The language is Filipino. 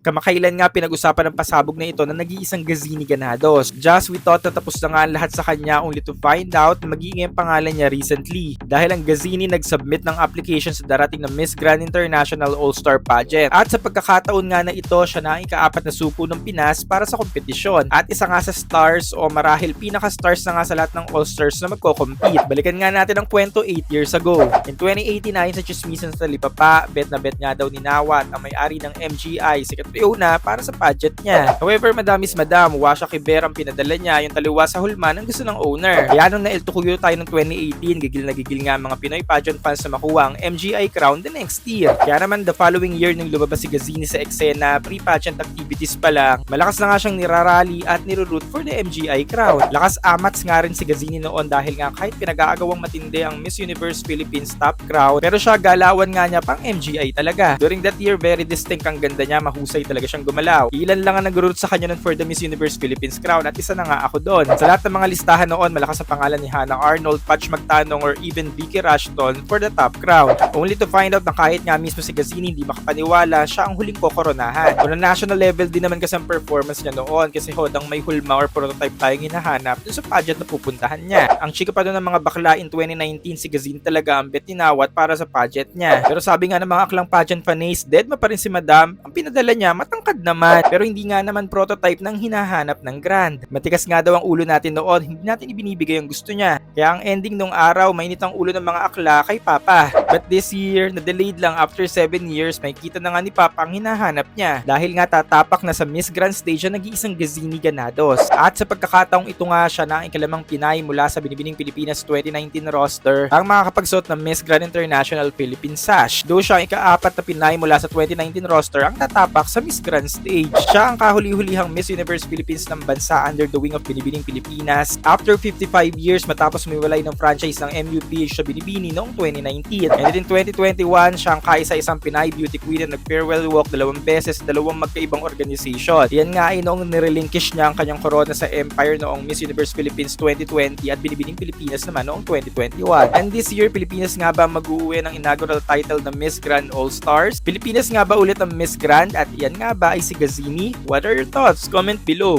Kamakailan nga pinag-usapan ng pasabog na ito na nag-iisang Gazini Ganados. Just we thought na tapos na nga ang lahat sa kanya only to find out na magiging ang pangalan niya recently. Dahil ang Gazini nag-submit ng application sa darating na Miss Grand International All-Star Pageant. At sa pagkakataon nga na ito, siya na ang ika-4 na supo ng Pinas para sa kompetisyon. At isa nga sa stars o marahil pinaka-stars na nga sa lahat ng All-Stars na magko-compete. Balikan nga natin ang kwento 8 years ago. In 2018 ayon sa chismisan sa Talipapa, bet na bet nga daw ni Nawat ang may-ari ng MGI, si Fiona para sa pageant niya. However, madamis madam, Washa Kiber ang pinadala niya yung taliwa sa hulman ang gusto ng owner. Kaya nung nailtukuyo tayo ng 2018, gigil na gigil nga ang mga Pinoy pageant fans na makuha ang MGI crown the next year. Kaya naman the following year nung lumabas si Gazini sa eksena, pre-pageant activities pa lang, malakas na nga siyang nirarally at niroroot for the MGI crown. Lakas amats nga rin si Gazini noon dahil nga kahit pinag-aagawang matindi ang Miss Universe Philippines top crown, pero siya galawan nga niya pang MGI talaga. During that year, very distinct ang ganda niya, mahusay talaga siyang gumalaw. Ilan lang ang nag-root sa kanya nun for the Miss Universe Philippines crown at isa na nga ako doon. Sa lahat ng mga listahan noon, malakas ang pangalan ni Hannah Arnold, Patch Magtanong or even Vicky Rushton for the top crown. Only to find out na kahit nga mismo si Gazini hindi makapaniwala, siya ang huling kokoronahan. On a national level din naman kasi ang performance niya noon kasi hodang may hulma or prototype tayong hinahanap dun sa pageant na pupuntahan niya. Ang chika pa doon ng mga bakla in 2019, si Gazini talaga ang bet ni Nawat para sa pageant niya. Pero sabi nga ng mga aklang pageant fanays, dead ma pa rin si Madam. Ang pinadala niya matangkad naman, pero hindi nga naman prototype ng hinahanap ng Grand. Matigas nga daw ang ulo natin noon, hindi natin ibinibigay ang gusto niya. Kaya ang ending nung araw, mainit ang ulo ng mga akla kay Papa. But this year, na-delayed lang after 7 years, may kita na nga ni Papa ang hinahanap niya. Dahil nga tatapak na sa Miss Grand stage na nag-iisang Gazini Ganados. At sa pagkakataong ito nga siya na ang ikalamang Pinay mula sa Binibining Pilipinas 2019 roster, ang makakapagsuot ng Miss Grand International Philippine Sash. Though siya ang ika-4 na Pinay mula sa 2019 roster, ang tatapak sa Miss Grand stage. Siya ang kahuli-hulihang Miss Universe Philippines ng bansa under the wing of Binibining Pilipinas after 55 years matapos umiwalay ng franchise ng MUPH sa Binibini noong 2019. And in 2021, siya ang kaisa-isang Pinay Beauty Queen na nag-farewell walk 2 beses sa 2 magkaibang organisasyon. Yan nga ay noong nirelinquish niya ang kanyang korona sa Empire noong Miss Universe Philippines 2020 at Binibining Pilipinas naman noong 2021. And this year, Pilipinas nga ba mag-uwi ng inaugural title na Miss Grand All-Stars? Pilipinas nga ba ulit ang Miss Grand? At yan nga ba ay si Gazini? What are your thoughts? Comment below.